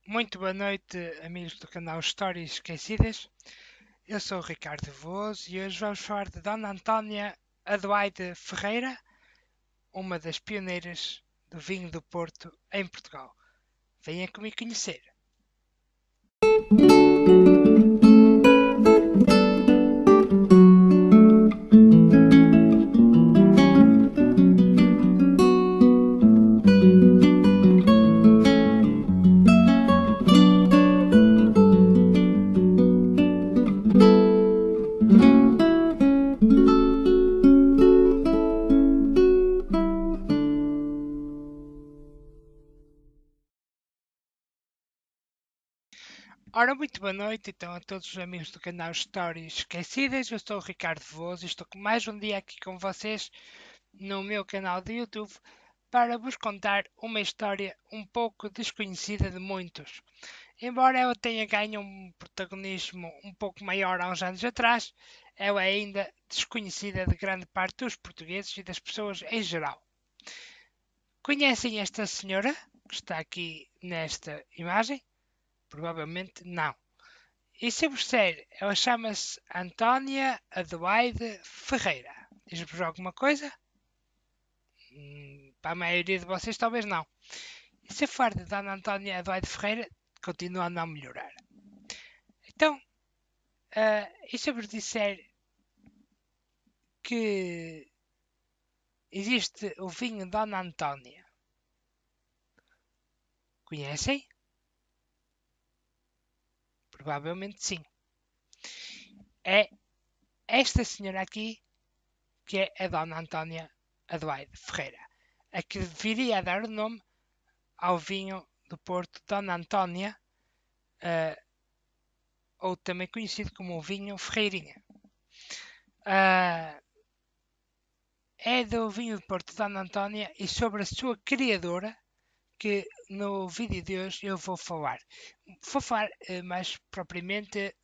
Muito boa noite, amigos do canal Histórias Esquecidas. Eu sou o Ricardo Veloso e hoje vamos falar de Dona Antónia Adelaide Ferreira, uma das pioneiras do vinho do Porto em Portugal. Venha comigo conhecer. Ora, muito boa noite então a todos os amigos do canal Histórias Esquecidas. Eu sou o Ricardo Veloso e estou com mais um dia aqui com vocês no meu canal de YouTube para vos contar uma história um pouco desconhecida de muitos. Embora ela tenha ganho um protagonismo um pouco maior há uns anos atrás, ela é ainda desconhecida de grande parte dos portugueses e das pessoas em geral. Conhecem esta senhora que está aqui nesta imagem? Provavelmente não. E se eu disser, ela chama-se Antónia Adelaide Ferreira. Diz-vos alguma coisa? Para a maioria de vocês talvez não. E se eu falar de Dona Antónia Adelaide Ferreira, continua a não melhorar. Então, e se eu vos disser que existe o vinho Dona Antónia? Conhecem? Provavelmente sim. É esta senhora aqui que é a Dona Antónia Adelaide Ferreira, a que viria a dar o nome ao vinho do Porto Dona Antónia, uh, ou também conhecido como o vinho Ferreirinha. É do vinho do Porto Dona Antónia e sobre a sua criadora que no vídeo de hoje eu vou falar. Vou falar mais propriamente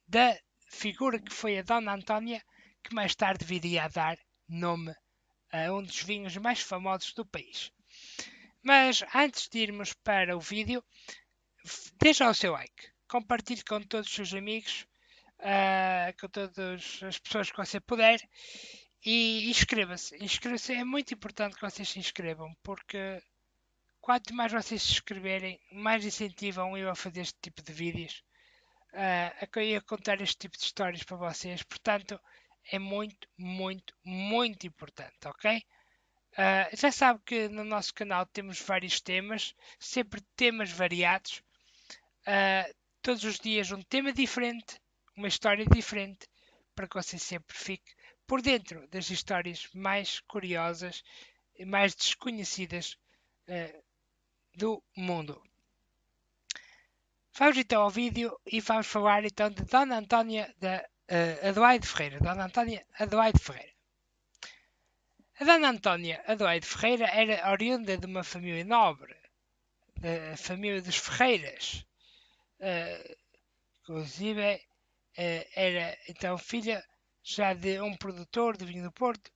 da figura que foi a Dona Antónia, que mais tarde viria a dar nome a um dos vinhos mais famosos do país. Mas antes de irmos para o vídeo, deixa o seu like, compartilhe com todos os seus amigos, com todas as pessoas que você puder e inscreva-se. Inscreva-se, é muito importante que vocês se inscrevam, porque quanto mais vocês se inscreverem, mais incentivam eu a fazer este tipo de vídeos, a contar este tipo de histórias para vocês. Portanto, é muito, muito, muito importante, ok? Já sabe que no nosso canal temos vários temas, sempre temas variados. Todos os dias um tema diferente, uma história diferente, para que você sempre fique por dentro das histórias mais curiosas e mais desconhecidas do mundo. Vamos então ao vídeo e vamos falar então de Dona Antónia da Adelaide Ferreira. Dona Antónia Adelaide Ferreira. A Dona Antónia Adelaide Ferreira era oriunda de uma família nobre, da família dos Ferreiras. Inclusive, era então filha já de um produtor de vinho do Porto,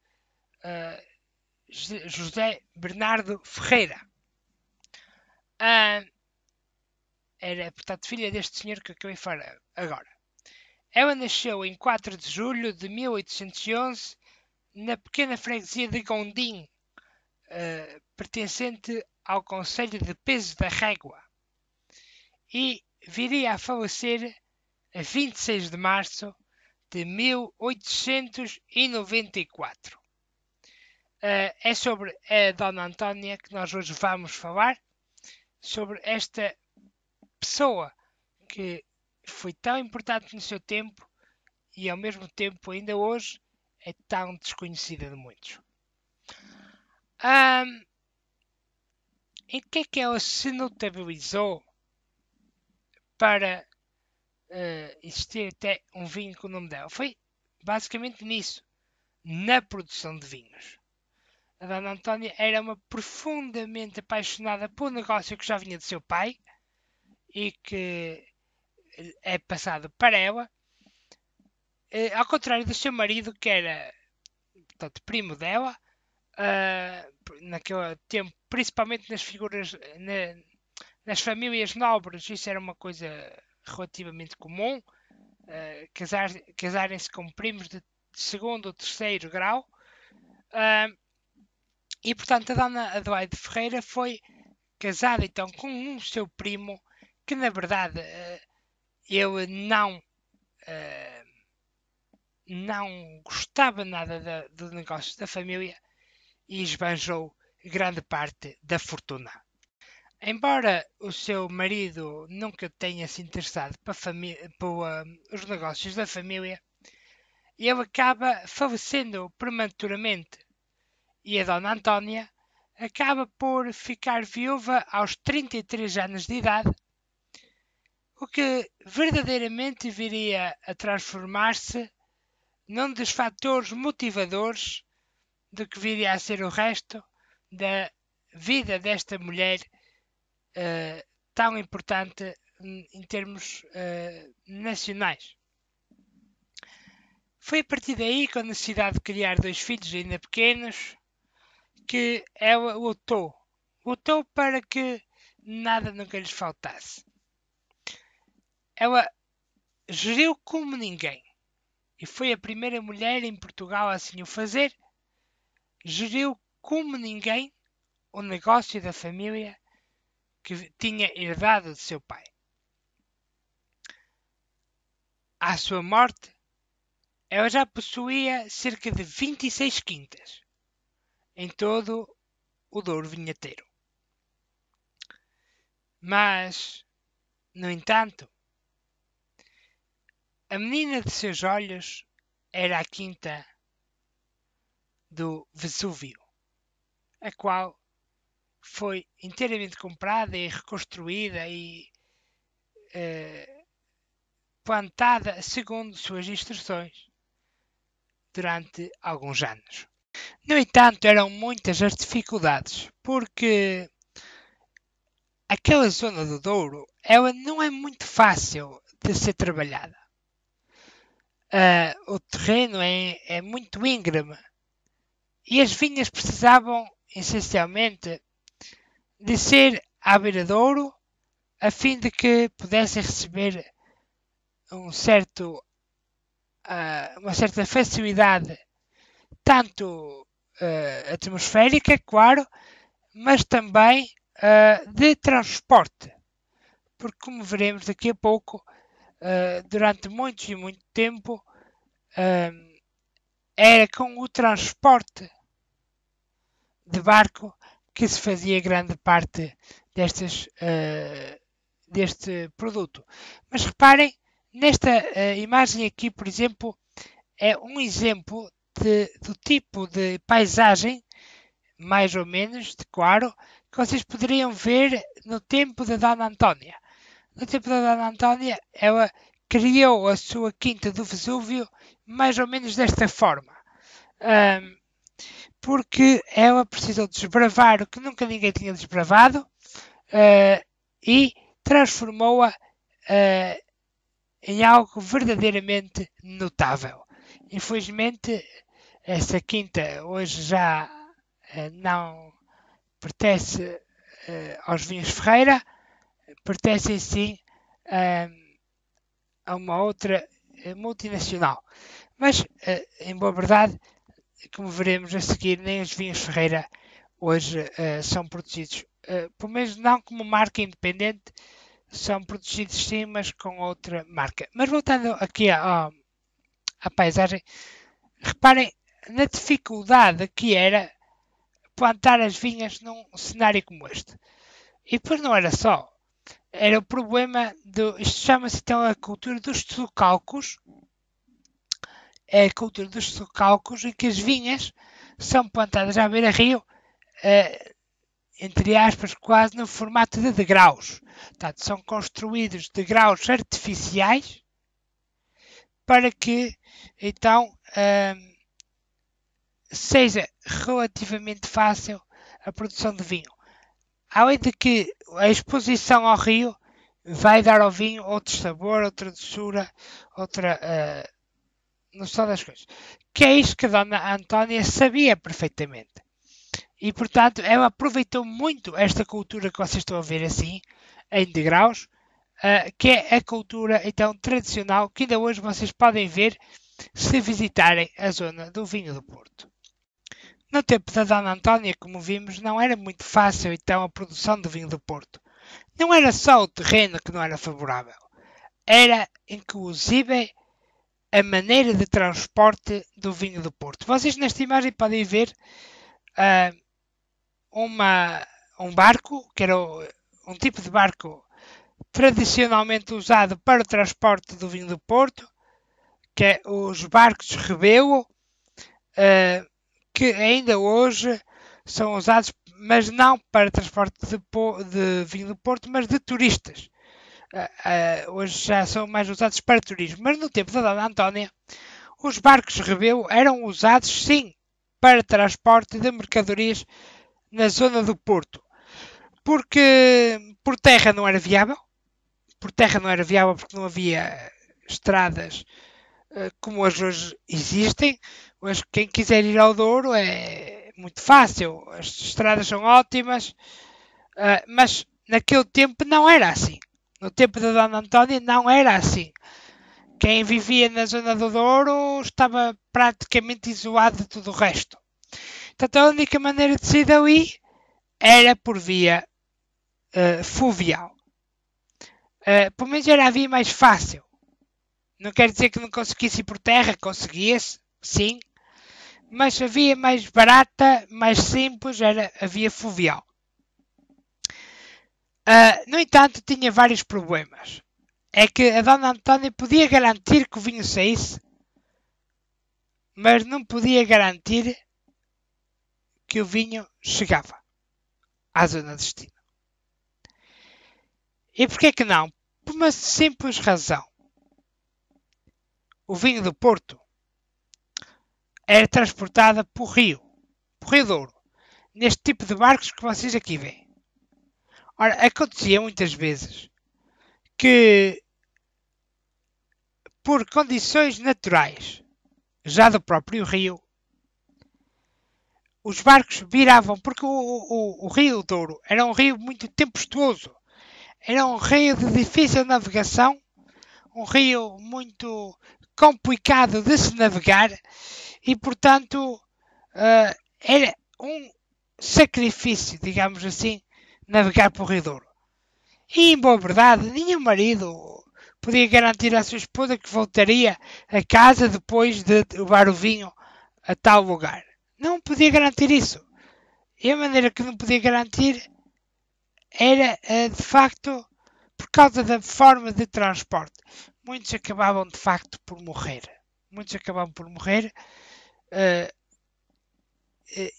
José Bernardo Ferreira. Era, portanto, filha deste senhor que acabei de falar agora. Ela nasceu em 4 de julho de 1811 na pequena freguesia de Gondim, pertencente ao Conselho de Peso da Régua, e viria a falecer a 26 de março de 1894. É sobre a Dona Antónia que nós hoje vamos falar, sobre esta pessoa que foi tão importante no seu tempo e ao mesmo tempo ainda hoje é tão desconhecida de muitos. Em que ela se notabilizou para existir até um vinho com o nome dela? Foi basicamente nisso, na produção de vinhos. A Dona Antónia era uma profundamente apaixonada pelo negócio que já vinha de seu pai e que é passado para ela, ao contrário do seu marido, que era, portanto, primo dela, naquele tempo, principalmente nas figuras, nas famílias nobres isso era uma coisa relativamente comum, casarem-se com primos de segundo ou terceiro grau. E portanto a Dona Adelaide Ferreira foi casada então com um seu primo que na verdade ele não gostava nada do negócio da família e esbanjou grande parte da fortuna. Embora o seu marido nunca tenha se interessado por os negócios da família, ele acaba falecendo prematuramente e a Dona Antónia acaba por ficar viúva aos 33 anos de idade, o que verdadeiramente viria a transformar-se num dos fatores motivadores do que viria a ser o resto da vida desta mulher tão importante em termos nacionais. Foi a partir daí, com a necessidade de criar 2 filhos ainda pequenos, que ela lutou para que nada nunca lhes faltasse. Ela geriu como ninguém e foi a primeira mulher em Portugal a assim o fazer. Geriu como ninguém o negócio da família que tinha herdado de seu pai. À sua morte, ela já possuía cerca de 26 quintas em todo o Douro Vinheteiro. Mas, no entanto, a menina de seus olhos era a quinta do Vesúvio, a qual foi inteiramente comprada e reconstruída e plantada segundo suas instruções durante alguns anos. No entanto, eram muitas as dificuldades, porque aquela zona do Douro ela não é muito fácil de ser trabalhada. O terreno é muito íngreme e as vinhas precisavam essencialmente de ser à beira do Douro a fim de que pudessem receber uma certa facilidade, tanto atmosférica, claro, mas também de transporte. Porque, como veremos daqui a pouco, durante muito e muito tempo, era com o transporte de barco que se fazia grande parte deste produto. Mas reparem, nesta imagem aqui, por exemplo, é um exemplo do tipo de paisagem, mais ou menos, claro, que vocês poderiam ver no tempo da Dona Antónia. No tempo da Dona Antónia, ela criou a sua quinta do Vesúvio mais ou menos desta forma. Porque ela precisou desbravar o que nunca ninguém tinha desbravado e transformou-a em algo verdadeiramente notável. Infelizmente, essa quinta hoje já não pertence aos Vinhos Ferreira, pertence sim a uma outra multinacional. Mas, em boa verdade, como veremos a seguir, nem os Vinhos Ferreira hoje são produzidos, pelo menos não como marca independente, são produzidos sim, mas com outra marca. Mas voltando aqui à paisagem, reparem na dificuldade que era plantar as vinhas num cenário como este. E depois não era só. Era o problema isto chama-se então a cultura dos socalcos. É a cultura dos socalcos em que as vinhas são plantadas à beira-rio, entre aspas, quase no formato de degraus. Portanto, são construídos degraus artificiais para que, então, seja relativamente fácil a produção de vinho. Além de que a exposição ao rio vai dar ao vinho outro sabor, outra doçura, outra noção das coisas. Que é isso que a Dona Antónia sabia perfeitamente. E, portanto, ela aproveitou muito esta cultura que vocês estão a ver assim, em degraus, que é a cultura então tradicional que ainda hoje vocês podem ver se visitarem a zona do vinho do Porto. No tempo da Dona Antónia, como vimos, não era muito fácil então a produção do vinho do Porto. Não era só o terreno que não era favorável, era inclusive a maneira de transporte do vinho do Porto. Vocês nesta imagem podem ver uh, um barco, que era um tipo de barco tradicionalmente usado para o transporte do vinho do Porto, que é os barcos Rebelo, que ainda hoje são usados, mas não para transporte de vinho do Porto, mas de turistas. Hoje já são mais usados para turismo, mas no tempo da Dona Antónia, os barcos Rebelo eram usados sim para transporte de mercadorias na zona do Porto, porque por terra não era viável, porque não havia estradas como as hoje existem. Hoje quem quiser ir ao Douro é muito fácil, as estradas são ótimas, mas naquele tempo não era assim. No tempo da Dona Antónia não era assim. Quem vivia na zona do Douro estava praticamente isolado de tudo o resto. Portanto, a única maneira de sair dali era por via fluvial. Pelo menos era a via mais fácil. Não quer dizer que não conseguisse ir por terra, conseguia-se, sim. Mas a via mais barata, mais simples, era a via fluvial. No entanto, tinha vários problemas. É que a Dona Antónia podia garantir que o vinho saísse, mas não podia garantir que o vinho chegava à zona de destino. E porquê que não? Por uma simples razão. O vinho do Porto era transportado por rio Douro, neste tipo de barcos que vocês aqui veem. Ora, acontecia muitas vezes que, por condições naturais, já do próprio rio, os barcos viravam, porque o rio Douro era um rio muito tempestuoso, era um rio de difícil navegação, um rio muito complicado de se navegar e, portanto, era um sacrifício, digamos assim, navegar por rio Douro. E, em boa verdade, nenhum marido podia garantir à sua esposa que voltaria a casa depois de levar o vinho a tal lugar. Não podia garantir isso. E a maneira que não podia garantir era, de facto, por causa da forma de transporte. Muitos acabavam, de facto, por morrer.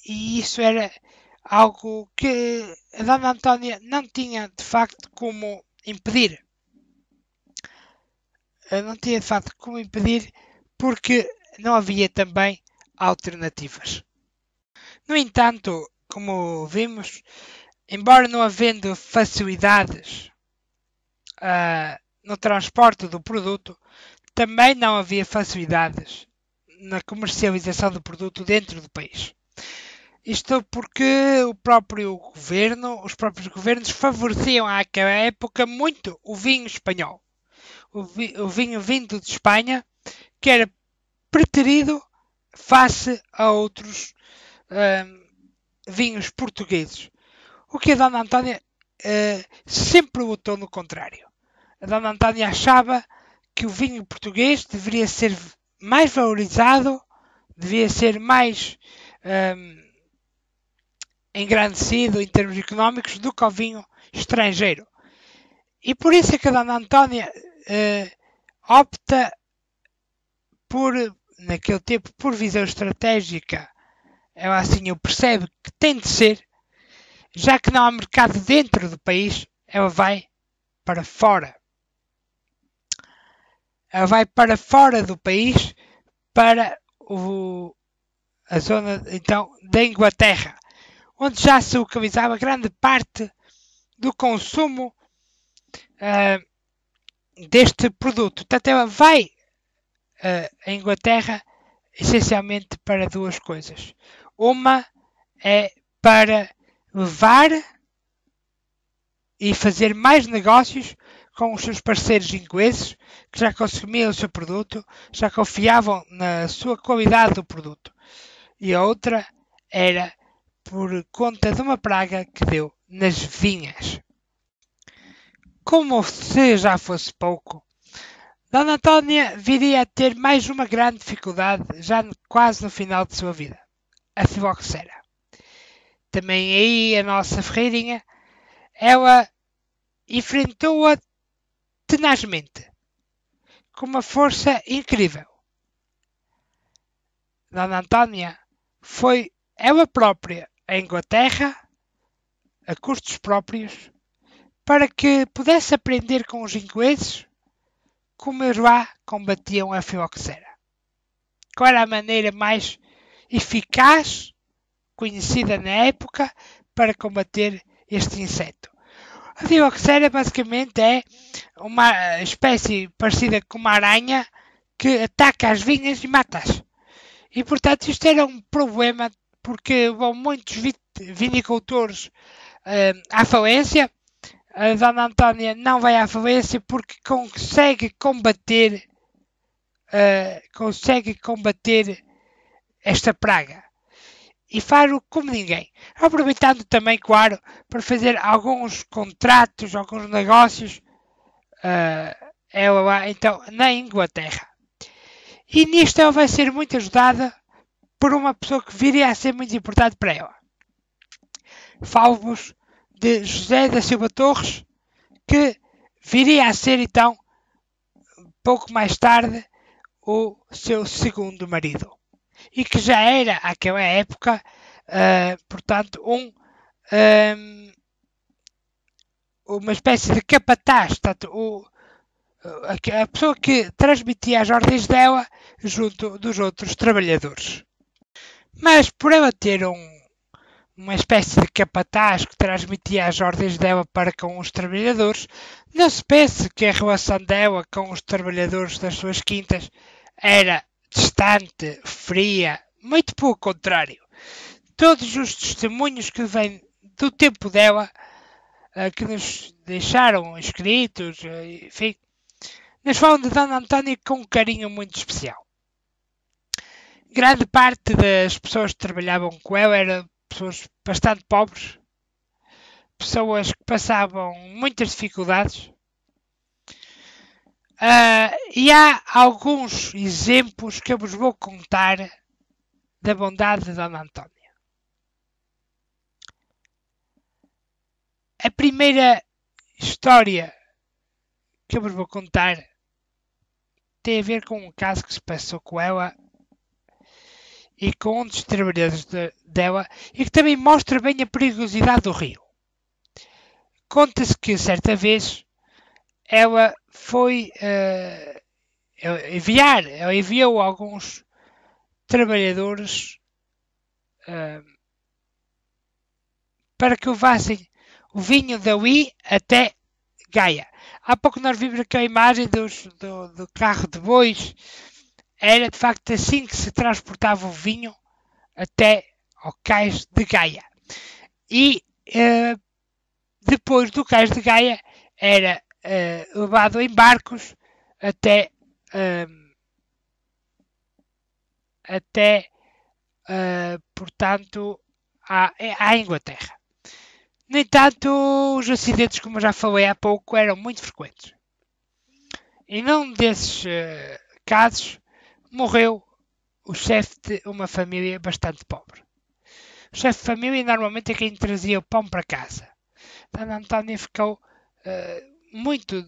E isso era algo que a Dona Antónia não tinha, de facto, como impedir. Porque não havia também alternativas. No entanto, como vimos, embora não havendo facilidades no transporte do produto, também não havia facilidades na comercialização do produto dentro do país. Isto porque os próprios governos favoreciam àquela época muito o vinho espanhol. O vinho vindo de Espanha, que era preterido face a outros vinhos portugueses. O que a Dona Antónia sempre lutou no contrário. A Dona Antónia achava que o vinho português deveria ser mais valorizado, devia ser mais engrandecido em termos económicos do que o vinho estrangeiro. E por isso é que a Dona Antónia opta por, naquele tempo, por visão estratégica. Ela assim o percebe que tem de ser, já que não há mercado dentro do país, ela vai para fora. Ela vai para fora do país, para a zona então da Inglaterra, onde já se localizava grande parte do consumo deste produto. Portanto, ela vai à Inglaterra essencialmente para duas coisas. Uma é para levar e fazer mais negócios com os seus parceiros ingleses que já consumiam o seu produto, já confiavam na sua qualidade do produto. E a outra era por conta de uma praga que deu nas vinhas. Como se já fosse pouco, Dona Antónia viria a ter mais uma grande dificuldade já quase no final de sua vida, a filoxera. Também aí a nossa ferreirinha, ela enfrentou-a tenazmente, com uma força incrível. Dona Antónia foi ela própria à Inglaterra, a custos próprios, para que pudesse aprender com os ingleses como eles lá combatiam a filoxera. Qual era a maneira mais eficaz, conhecida na época, para combater este inseto? A filoxera basicamente é uma espécie parecida com uma aranha que ataca as vinhas e mata-as. E portanto isto era um problema porque vão muitos vinicultores à falência. A Dona Antónia não vai à falência porque consegue combater esta praga. E faz-o como ninguém. Aproveitando também, claro, para fazer alguns contratos, alguns negócios ela lá, então, na Inglaterra. E nisto ela vai ser muito ajudada por uma pessoa que viria a ser muito importante para ela. Falo-vos de José da Silva Torres, que viria a ser então, pouco mais tarde, o seu segundo marido. E que já era, àquela época, portanto, uma espécie de capataz, portanto, a pessoa que transmitia as ordens dela junto dos outros trabalhadores. Mas por ela ter uma espécie de capataz que transmitia as ordens dela para com os trabalhadores, não se pense que a relação dela com os trabalhadores das suas quintas era distante, fria, muito pelo contrário. Todos os testemunhos que vêm do tempo dela, que nos deixaram escritos, enfim, nos falam de Dona Antónia com um carinho muito especial. Grande parte das pessoas que trabalhavam com ela eram pessoas bastante pobres, pessoas que passavam muitas dificuldades. E há alguns exemplos que eu vos vou contar da bondade de Dona Antónia. A primeira história que eu vos vou contar tem a ver com um caso que se passou com ela e com um dos trabalhadores dela e que também mostra bem a perigosidade do rio. Conta-se que certa vez ela foi ela enviou alguns trabalhadores para que levassem o vinho dali até Gaia. Há pouco nós vimos aquela imagem do carro de bois. Era de facto assim que se transportava o vinho até ao cais de Gaia. E depois do cais de Gaia era levado em barcos até portanto, à Inglaterra. No entanto, os acidentes, como eu já falei há pouco, eram muito frequentes. E num desses casos, morreu o chefe de uma família bastante pobre. O chefe de família normalmente é quem trazia o pão para casa. Dona Antónia ficou muito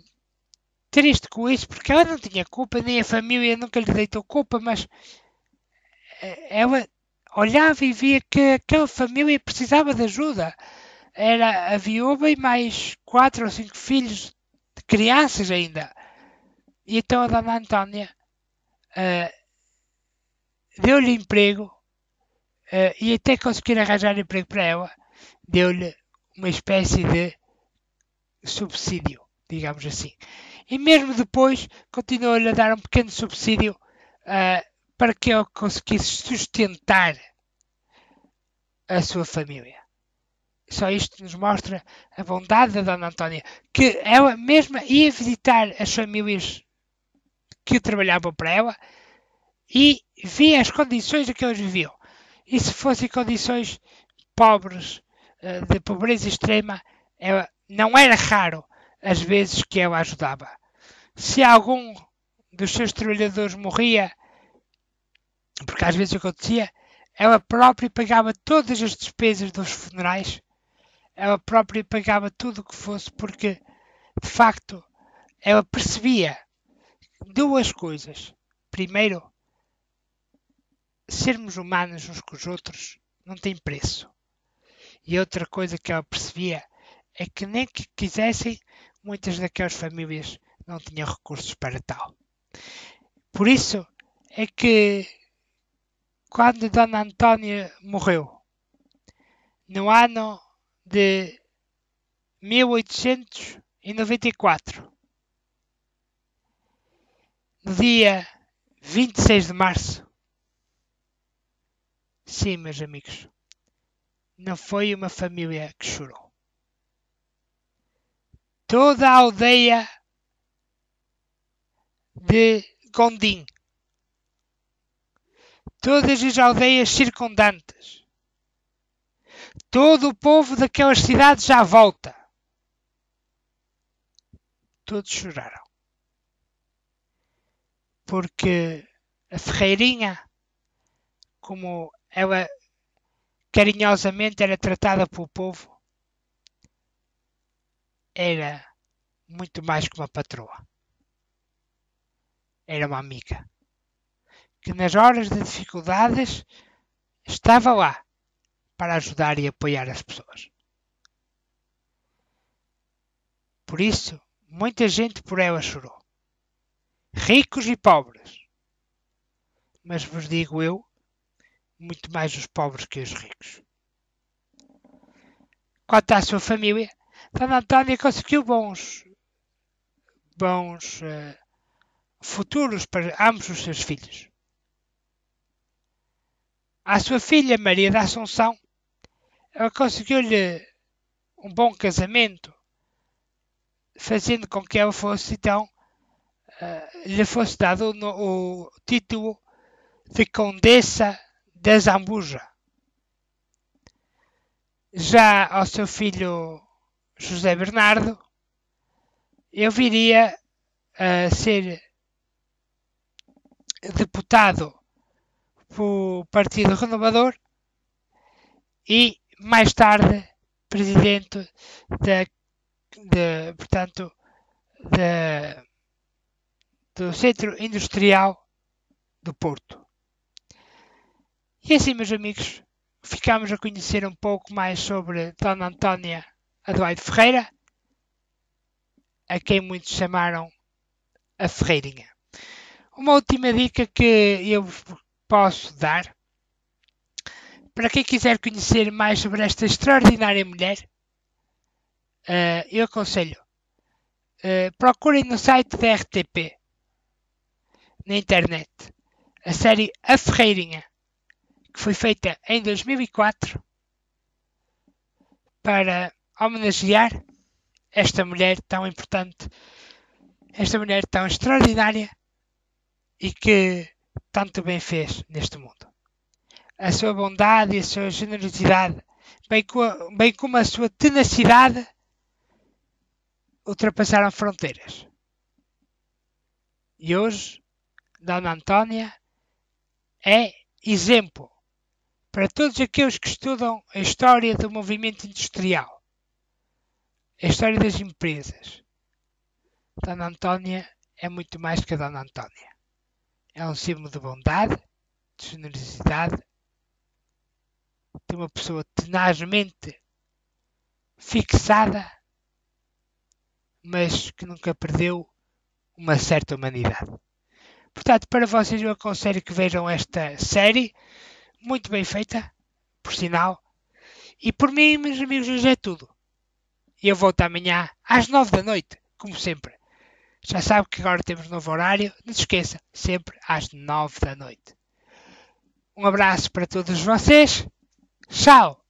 triste com isso, porque ela não tinha culpa, nem a família nunca lhe deitou culpa, mas ela olhava e via que aquela família precisava de ajuda. Era a viúva e mais 4 ou 5 filhos de crianças ainda. E então a Dona Antónia deu-lhe emprego e até conseguir arranjar emprego para ela, deu-lhe uma espécie de subsídio, digamos assim. E mesmo depois continuou-lhe a dar um pequeno subsídio para que ele conseguisse sustentar a sua família. Só isto nos mostra a bondade da Dona Antónia, que ela mesma ia visitar as famílias que trabalhavam para ela e via as condições em que eles viviam. E se fossem condições pobres, de pobreza extrema, ela, não era raro as vezes que ela ajudava. Se algum dos seus trabalhadores morria, porque às vezes acontecia, ela própria pagava todas as despesas dos funerais, ela própria pagava tudo o que fosse, porque de facto ela percebia duas coisas. Primeiro, sermos humanos uns com os outros não tem preço. E outra coisa que ela percebia é que nem que quisessem, muitas daquelas famílias não tinham recursos para tal. Por isso é que quando Dona Antónia morreu, no ano de 1894, no dia 26 de março, sim, meus amigos, não foi uma família que chorou. Toda a aldeia de Gondim, todas as aldeias circundantes, todo o povo daquelas cidades à volta, todos choraram. Porque a Ferreirinha, como ela carinhosamente era tratada pelo povo, era muito mais que uma patroa. Era uma amiga. Que nas horas de dificuldades estava lá para ajudar e apoiar as pessoas. Por isso, muita gente por ela chorou. Ricos e pobres. Mas vos digo eu, muito mais os pobres que os ricos. Quanto à sua família, Dona Antónia conseguiu bons futuros para ambos os seus filhos. À sua filha Maria da Assunção, ela conseguiu-lhe um bom casamento, fazendo com que ela fosse então lhe fosse dado o título de Condessa de Zambuja. Já ao seu filho José Bernardo, ele viria a ser deputado pelo Partido Renovador e mais tarde presidente portanto, do Centro Industrial do Porto. E assim, meus amigos, ficamos a conhecer um pouco mais sobre Dona Antónia Adelaide Ferreira, a quem muitos chamaram a Ferreirinha. Uma última dica que eu posso dar, para quem quiser conhecer mais sobre esta extraordinária mulher, eu aconselho, procurem no site da RTP, na internet, a série A Ferreirinha, que foi feita em 2004 para homenagear esta mulher tão importante, esta mulher tão extraordinária e que tanto bem fez neste mundo. A sua bondade e a sua generosidade, bem como a sua tenacidade, ultrapassaram fronteiras. E hoje, Dona Antónia é exemplo para todos aqueles que estudam a história do movimento industrial, a história das empresas. Dona Antónia é muito mais que a Dona Antónia. É um símbolo de bondade, de generosidade, de uma pessoa tenazmente fixada, mas que nunca perdeu uma certa humanidade. Portanto, para vocês eu aconselho que vejam esta série, muito bem feita, por sinal. E por mim, meus amigos, hoje é tudo. E eu volto amanhã às 9 da noite, como sempre. Já sabe que agora temos novo horário. Não se esqueça, sempre às 9 da noite. Um abraço para todos vocês. Tchau!